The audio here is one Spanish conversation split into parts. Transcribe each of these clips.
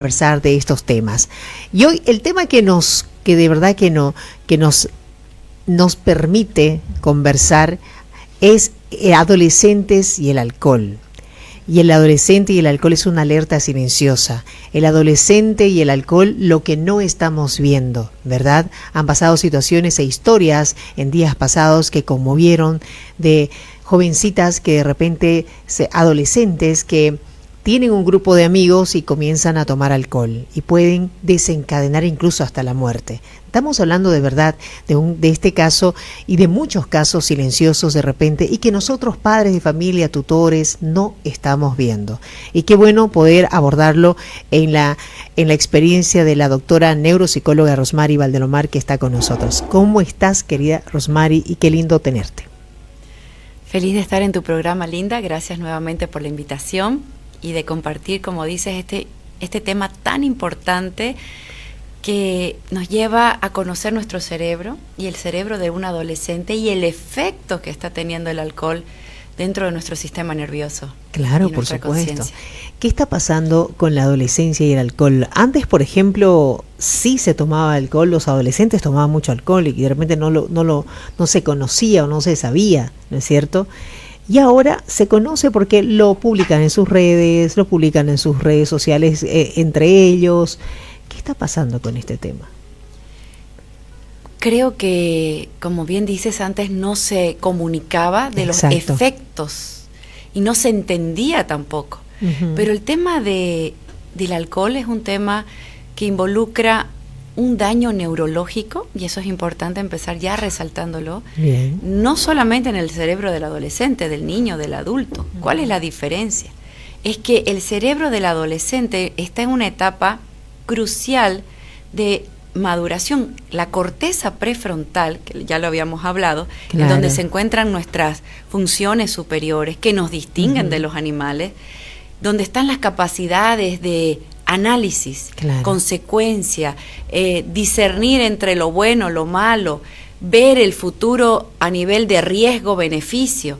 conversar de estos temas. Y hoy el tema que de verdad que nos permite conversar es adolescentes y el alcohol. Y el adolescente y el alcohol es una alerta silenciosa. El adolescente y el alcohol, lo que no estamos viendo, ¿verdad? Han pasado situaciones e historias en días pasados que conmovieron, de jovencitas que de repente, adolescentes que tienen un grupo de amigos y comienzan a tomar alcohol y pueden desencadenar incluso hasta la muerte. Estamos hablando de verdad de este caso y de muchos casos silenciosos de repente y que nosotros padres de familia, tutores, no estamos viendo. Y qué bueno poder abordarlo en la experiencia de la doctora neuropsicóloga Rosmary Valdelomar, que está con nosotros. ¿Cómo estás, querida Rosmary? Y qué lindo tenerte. Feliz de estar en tu programa, Linda. Gracias nuevamente por la invitación y de compartir, como dices, este tema tan importante que nos lleva a conocer nuestro cerebro y el cerebro de un adolescente y el efecto que está teniendo el alcohol dentro de nuestro sistema nervioso. Claro, por supuesto. ¿Qué está pasando con la adolescencia y el alcohol? Antes, por ejemplo, sí se tomaba alcohol, los adolescentes tomaban mucho alcohol y de repente no se conocía o no se sabía, ¿no es cierto? Y ahora se conoce porque lo publican en sus redes sociales entre ellos. ¿Qué está pasando con este tema? Creo que, como bien dices antes, no se comunicaba de los efectos y no se entendía tampoco. Uh-huh. Pero el tema del alcohol es un tema que involucra un daño neurológico, y eso es importante empezar ya resaltándolo. Bien. No solamente en el cerebro del adolescente, del niño, del adulto. ¿Cuál es la diferencia? Es que el cerebro del adolescente está en una etapa crucial de maduración. La corteza prefrontal, que ya lo habíamos hablado, claro, en donde se encuentran nuestras funciones superiores que nos distinguen de los animales, donde están las capacidades de análisis, claro, consecuencia, discernir entre lo bueno, lo malo, ver el futuro a nivel de riesgo-beneficio.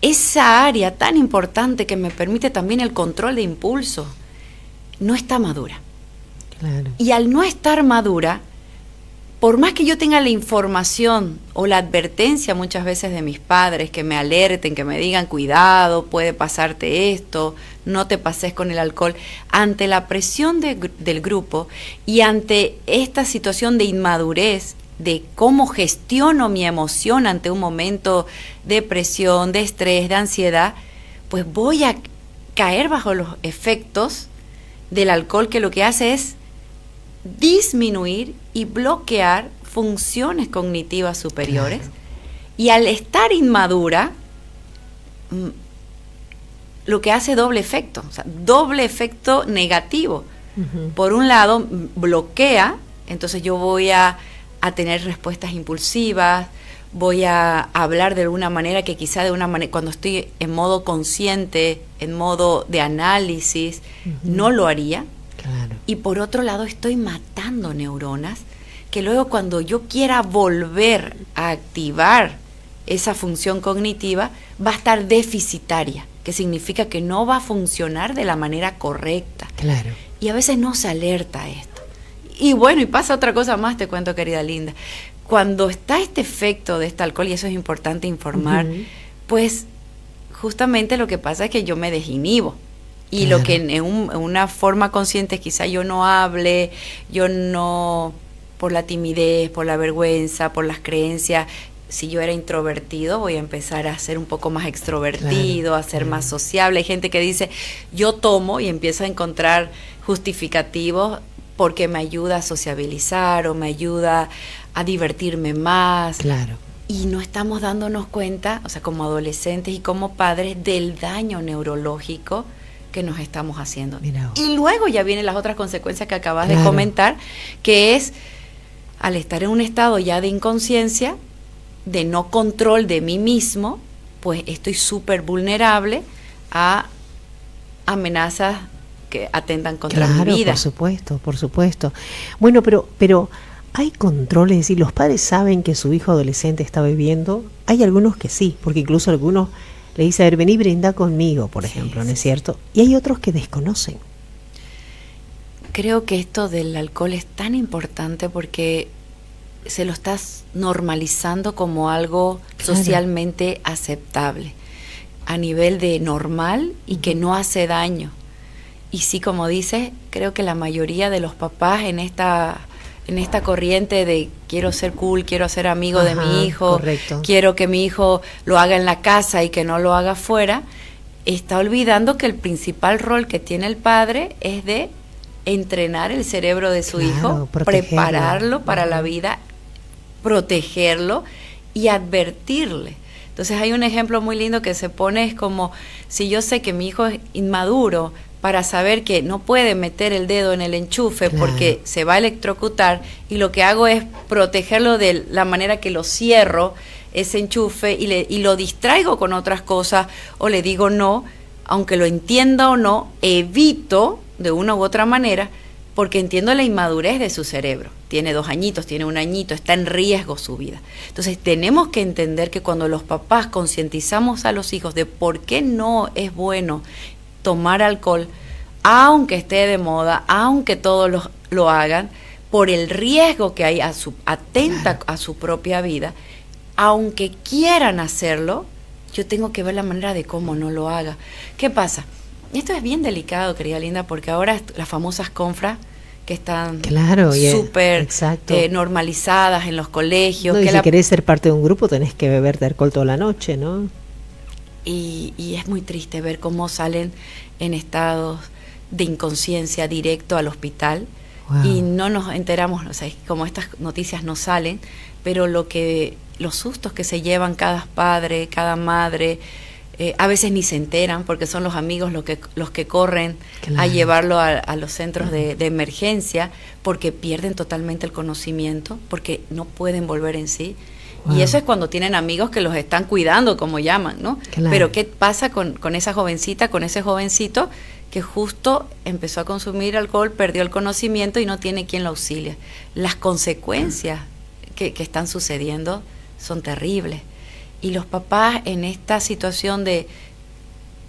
Esa área tan importante que me permite también el control de impulso, no está madura. Claro. Y al no estar madura, por más que yo tenga la información o la advertencia muchas veces de mis padres, que me alerten, que me digan cuidado, puede pasarte esto, no te pases con el alcohol, ante la presión del grupo y ante esta situación de inmadurez, de cómo gestiono mi emoción ante un momento de presión, de estrés, de ansiedad, pues voy a caer bajo los efectos del alcohol, que lo que hace es disminuir y bloquear funciones cognitivas superiores. Claro. Y al estar inmadura, lo que hace doble efecto negativo. Uh-huh. Por un lado, bloquea, entonces yo voy a tener respuestas impulsivas, voy a hablar de alguna manera que quizá de una manera, cuando estoy en modo consciente, en modo de análisis, uh-huh, no lo haría. Claro. Y por otro lado estoy matando neuronas que luego cuando yo quiera volver a activar esa función cognitiva va a estar deficitaria, que significa que no va a funcionar de la manera correcta. Claro. Y a veces no se alerta a esto. Y bueno, y pasa otra cosa más, te cuento, querida Linda. Cuando está este efecto de este alcohol, y eso es importante informar, uh-huh, pues justamente lo que pasa es que yo me desinhibo. Y claro, lo que en una forma consciente quizá yo no hable, yo no, por la timidez, por la vergüenza, por las creencias, si yo era introvertido voy a empezar a ser un poco más extrovertido, claro, a ser más sociable. Hay gente que dice, yo tomo y empiezo a encontrar justificativos porque me ayuda a sociabilizar o me ayuda a divertirme más. Claro. Y no estamos dándonos cuenta, o sea, como adolescentes y como padres, del daño neurológico que nos estamos haciendo. Y luego ya vienen las otras consecuencias que acabas, claro, de comentar, que es, al estar en un estado ya de inconsciencia, de no control de mí mismo, pues estoy súper vulnerable a amenazas que atentan contra, claro, mi vida. Por supuesto. Bueno, pero ¿hay control? Es decir, ¿los padres saben que su hijo adolescente está bebiendo? Hay algunos que sí, porque incluso algunos le dice, a ver, vení, brinda conmigo, por ejemplo, ¿no es cierto? Y hay otros que desconocen. creo que esto del alcohol es tan importante porque se lo estás normalizando como algo socialmente aceptable, a nivel de normal y que no hace daño. Y sí, como dices, creo que la mayoría de los papás en esta corriente de quiero ser cool, quiero ser amigo de mi hijo, correcto. Quiero que mi hijo lo haga en la casa y que no lo haga afuera, está olvidando que el principal rol que tiene el padre es de entrenar el cerebro de su hijo, prepararlo para la vida, protegerlo y advertirle. Entonces hay un ejemplo muy lindo que se pone, es como si yo sé que mi hijo es inmaduro, para saber que no puede meter el dedo en el enchufe porque se va a electrocutar, y lo que hago es protegerlo de la manera que lo cierro ese enchufe y lo distraigo con otras cosas, o le digo no, aunque lo entienda o no, evito de una u otra manera, porque entiendo la inmadurez de su cerebro. Tiene 2 añitos, tiene 1 añito, está en riesgo su vida. Entonces tenemos que entender que cuando los papás concientizamos a los hijos de por qué no es bueno tomar alcohol, aunque esté de moda, aunque todos lo hagan, por el riesgo que hay, atenta a su propia vida, aunque quieran hacerlo, yo tengo que ver la manera de cómo no lo haga. ¿Qué pasa? Esto es bien delicado, querida Linda, porque ahora las famosas confras que están súper normalizadas en los colegios. No, y si querés ser parte de un grupo tenés que beber de alcohol toda la noche, ¿no? Y es muy triste ver cómo salen en estados de inconsciencia directo al hospital. Wow. Y no nos enteramos, o sea, como estas noticias no salen, pero los sustos que se llevan cada padre, cada madre, a veces ni se enteran porque son los amigos los que corren a llevarlo a los centros de emergencia, porque pierden totalmente el conocimiento, porque no pueden volver en sí. Wow. Y eso es cuando tienen amigos que los están cuidando, como llaman, ¿no? Claro. Pero ¿qué pasa con esa jovencita, con ese jovencito que justo empezó a consumir alcohol, perdió el conocimiento y no tiene quien lo auxilie? Las consecuencias que están sucediendo son terribles. Y los papás en esta situación de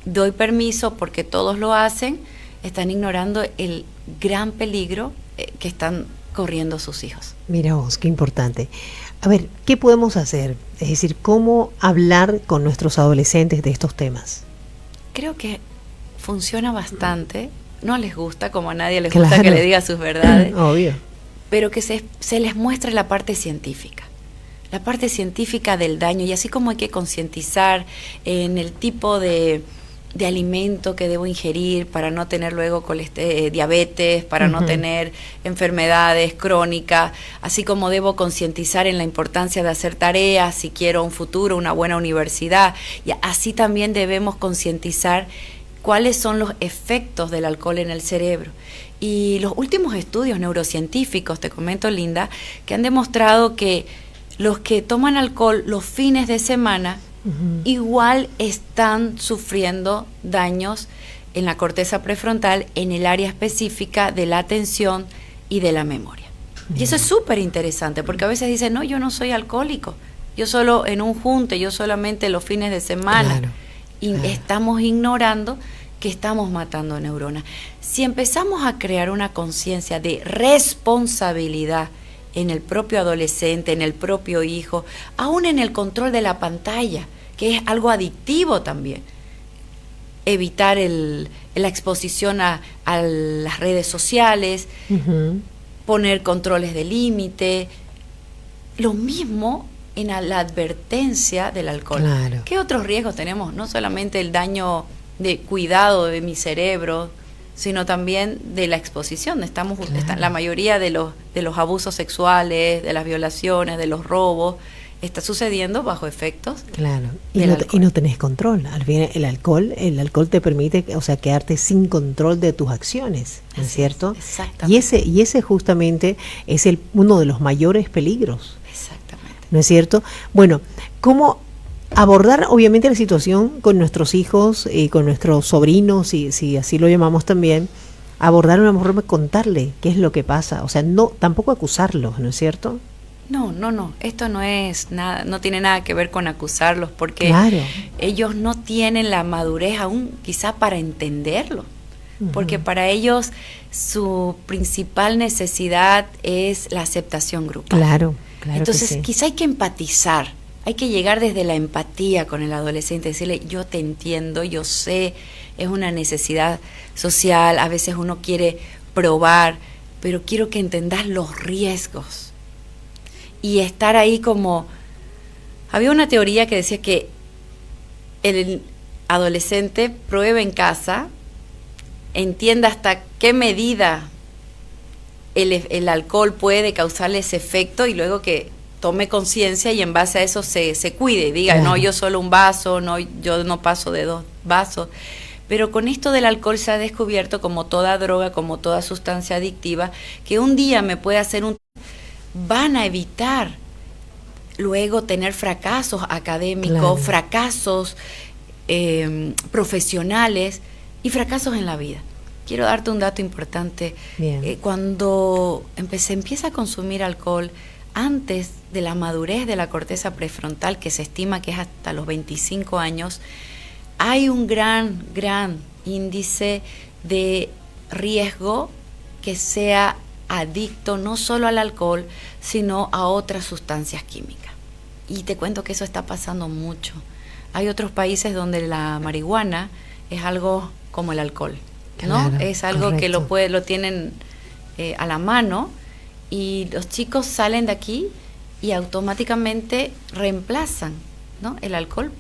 doy permiso porque todos lo hacen, están ignorando el gran peligro que están corriendo sus hijos. Mira vos, qué importante. A ver, ¿qué podemos hacer? Es decir, ¿cómo hablar con nuestros adolescentes de estos temas? Creo que funciona bastante. No les gusta, como a nadie les gusta que le diga sus verdades. Obvio. Pero que se les muestre la parte científica. La parte científica del daño, y así como hay que concientizar en el tipo de alimento que debo ingerir para no tener luego diabetes, para no tener enfermedades crónicas, así como debo concientizar en la importancia de hacer tareas si quiero un futuro, una buena universidad, y así también debemos concientizar cuáles son los efectos del alcohol en el cerebro. Y los últimos estudios neurocientíficos, te comento, Linda, que han demostrado que los que toman alcohol los fines de semana igual están sufriendo daños en la corteza prefrontal, en el área específica de la atención y de la memoria. Y eso es súper interesante, porque a veces dicen, no, yo no soy alcohólico, yo solo en un junte, yo solamente los fines de semana. Y estamos ignorando que estamos matando neuronas. Si empezamos a crear una conciencia de responsabilidad en el propio adolescente, en el propio hijo, aún en el control de la pantalla, que es algo adictivo también. Evitar la exposición a las redes sociales, poner controles de límite. Lo mismo en la advertencia del alcohol. Claro. ¿Qué otros riesgos tenemos? No solamente el daño de cuidado de mi cerebro, sino también de la exposición. La mayoría de los abusos sexuales, de las violaciones, de los robos, está sucediendo bajo efectos. Claro. Y no tenés control. Al fin, el alcohol te permite, o sea, quedarte sin control de tus acciones, ¿no es cierto? Exactamente. Y ese justamente es uno de los mayores peligros. Exactamente. ¿No es cierto? Bueno, ¿cómo abordar obviamente la situación con nuestros hijos y con nuestros sobrinos, si así lo llamamos también? Abordar una forma de contarle qué es lo que pasa, o sea, no tampoco acusarlos, ¿no es cierto? No, esto no es nada, no tiene nada que ver con acusarlos, porque claro, ellos no tienen la madurez aún quizá para entenderlo. porque para ellos su principal necesidad es la aceptación grupal. Claro, claro. Entonces, que sí. quizá hay que empatizar, hay que llegar desde la empatía con el adolescente, decirle, yo te entiendo, yo sé, es una necesidad social, a veces uno quiere probar, pero quiero que entendas los riesgos. Y estar ahí como... Había una teoría que decía que el adolescente pruebe en casa, entienda hasta qué medida el alcohol puede causarle ese efecto y luego que tome conciencia y en base a eso se cuide, diga, claro, no, yo solo un vaso, no, yo no paso de 2 vasos. Pero con esto del alcohol se ha descubierto, como toda droga, como toda sustancia adictiva, que un día me puede hacer van a evitar luego tener fracasos académicos, claro, fracasos profesionales y fracasos en la vida. Quiero darte un dato importante. Cuando se empieza a consumir alcohol antes de la madurez de la corteza prefrontal, que se estima que es hasta los 25 años, hay un gran índice de riesgo que sea adicto no solo al alcohol, sino a otras sustancias químicas. Y te cuento que eso está pasando mucho. Hay otros países donde la marihuana es algo como el alcohol, ¿no? Claro, es algo, correcto, que lo tienen a la mano, y los chicos salen de aquí y automáticamente reemplazan, ¿no?, el alcohol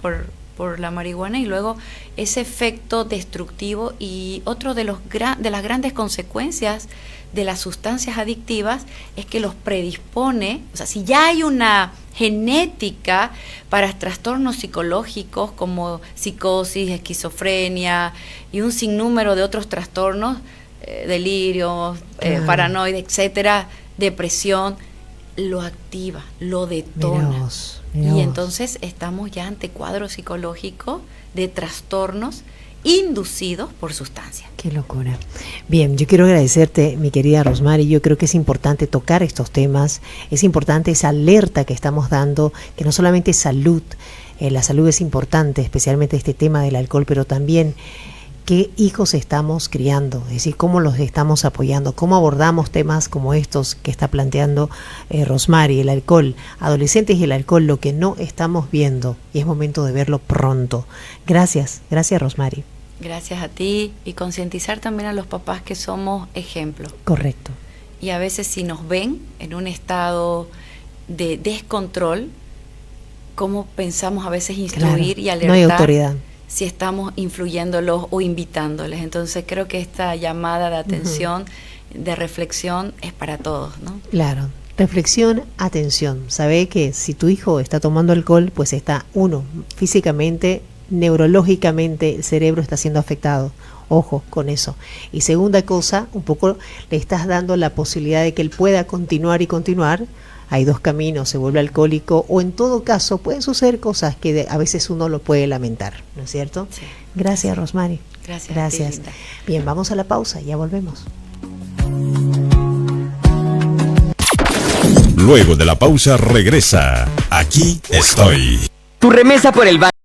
por la marihuana, y luego ese efecto destructivo. Y otro de las grandes consecuencias de las sustancias adictivas es que los predispone, o sea, si ya hay una genética para trastornos psicológicos como psicosis, esquizofrenia y un sinnúmero de otros trastornos, delirios, paranoia, etcétera, depresión, lo activa, lo detona. Mirá vos. Y entonces estamos ya ante cuadros psicológicos de trastornos inducidos por sustancias. Qué locura. Bien, yo quiero agradecerte, mi querida Rosmary. Yo creo que es importante tocar estos temas, es importante esa alerta que estamos dando, que no solamente es salud, la salud es importante, especialmente este tema del alcohol, pero también qué hijos estamos criando, es decir, cómo los estamos apoyando, cómo abordamos temas como estos que está planteando Rosmary, el alcohol, adolescentes y el alcohol, lo que no estamos viendo, y es momento de verlo pronto. Gracias Rosmary. Gracias a ti, y concientizar también a los papás que somos ejemplo. Correcto. Y a veces si nos ven en un estado de descontrol, cómo pensamos a veces instruir, claro, y alertar. No hay autoridad. Si estamos influyéndolos o invitándoles. Entonces creo que esta llamada de atención, de reflexión, es para todos, ¿no? Claro, reflexión, atención. Sabe que si tu hijo está tomando alcohol, pues está, uno, físicamente, neurológicamente, el cerebro está siendo afectado. Ojo con eso. Y segunda cosa, un poco le estás dando la posibilidad de que él pueda continuar y continuar. Hay dos caminos, se vuelve alcohólico, o en todo caso pueden suceder cosas que a veces uno lo puede lamentar, ¿no es cierto? Sí. Gracias, Rosmary. Gracias. Bien, vamos a la pausa, ya volvemos. Luego de la pausa regresa. Aquí estoy. Tu remesa por el banco.